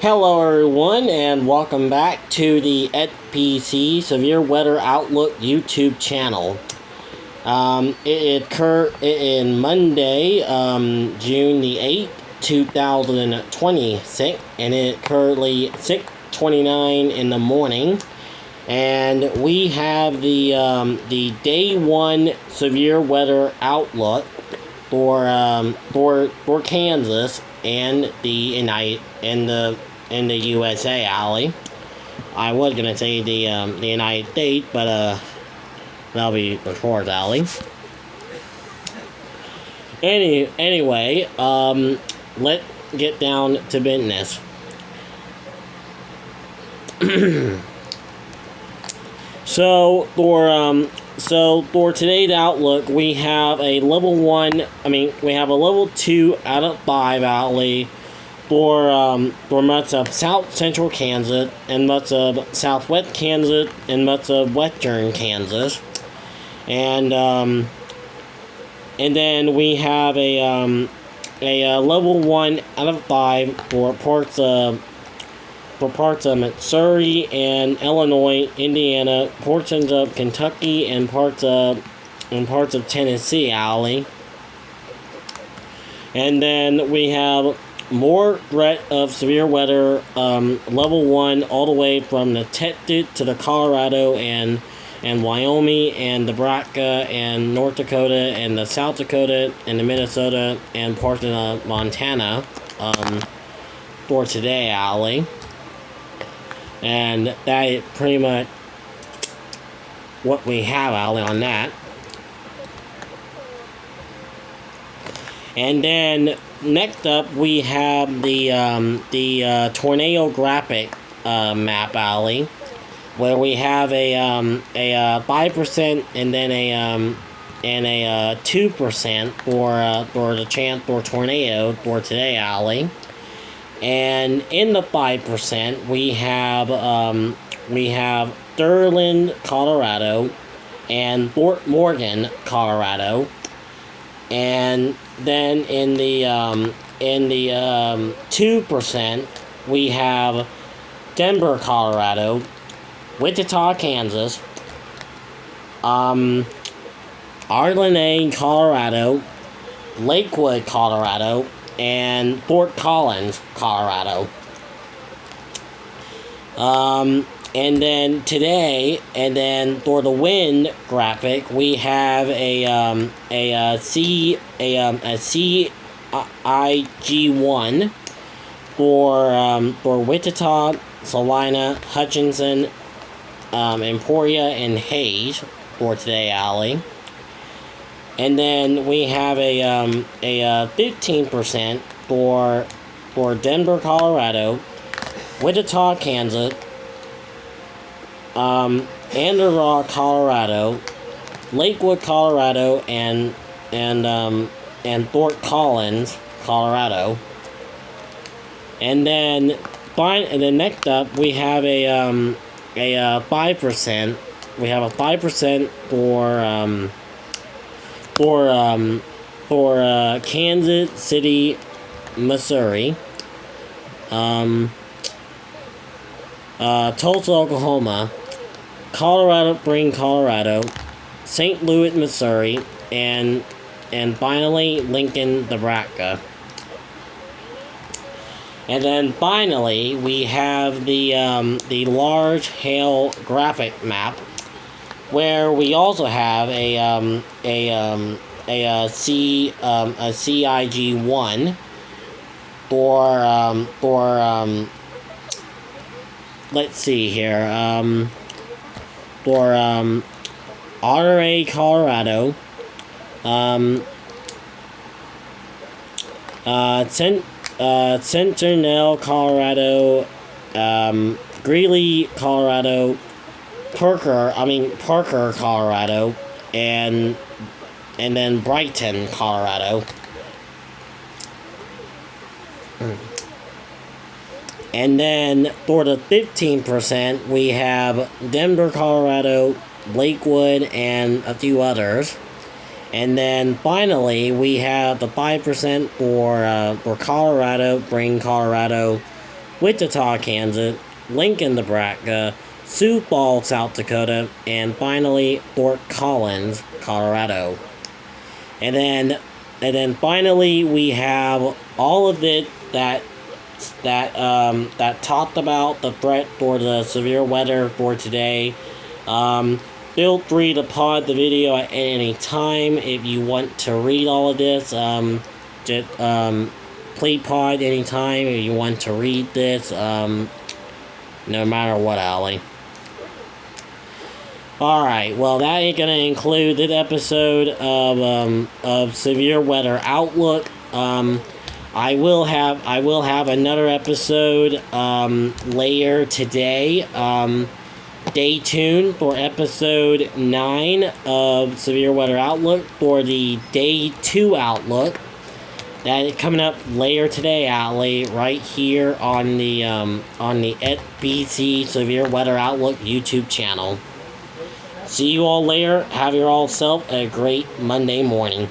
Hello everyone and welcome back to the EdPC Severe Weather Outlook YouTube channel. It occurred in Monday, June the 8th, 2026, and it currently 6:29 in the morning. And we have the day one severe weather outlook for Kansas and in the USA, Allie. I was gonna say the United States, but that'll be before Allie. Anyway, let's get down to business. So for today's outlook, we have a level 1. We have a level 2 out of 5 Allie for much of South Central Kansas and much of Southwest Kansas and much of Western Kansas, and then we have a level 1 out of 5 for parts of Missouri and Illinois, Indiana, portions of Kentucky, and parts of Tennessee, Allie. And then we have more threat of severe weather, level 1, all the way from the Texas to the Colorado and Wyoming and Nebraska and North Dakota and the South Dakota and the Minnesota and parts of Montana for today, Allie. And that is pretty much what we have, Allie, on that. And then next up we have the tornado graphic map, Allie, where we have a 5% and then a 2% for the chance for tornado for today, Allie. And in the 5%, we have Sterling, Colorado, and Fort Morgan, Colorado. And then in the 2%, we have Denver, Colorado, Wichita, Kansas, Arlene, Colorado, Lakewood, Colorado, and Fort Collins, Colorado. And then today, and then for the wind graphic, we have a CIG1 for Wichita, Salina, Hutchinson, Emporia, and Hayes for today, Allie. And then we have a 15% for Denver, Colorado, Wichita, Kansas, Andorra, Colorado, Lakewood, Colorado, and Fort Collins, Colorado. And then next up we have a 5%. We have a 5% for Kansas City, Missouri, Tulsa, Oklahoma, Colorado Springs, Colorado, St. Louis, Missouri, and finally Lincoln, Nebraska. And then finally we have the large hail graphic map, where we also have a CIG1 for let's see here, for Monterey, Colorado, Centinel, Colorado, Greeley, Colorado, Parker, Colorado, and then Brighton, Colorado. And then for the 15%, we have Denver, Colorado, Lakewood, and a few others. And then finally, we have the 5% for Colorado, Spring, Colorado, Wichita, Kansas, Lincoln, Nebraska, Sioux Falls, South Dakota, and finally Fort Collins, Colorado. And then finally we have all of it that talked about the threat for the severe weather for today. Feel free to pause the video at any time if you want to read all of this. Please pause anytime if you want to read this. No matter what, Allie. Alright, well, that ain't gonna include this episode of Severe Weather Outlook. I will have another episode later today. Stay tuned for episode 9 of Severe Weather Outlook for the Day 2 Outlook. That is coming up later today, Allie, right here on the SBC Severe Weather Outlook YouTube channel. See you all later. Have your all self a great Monday morning.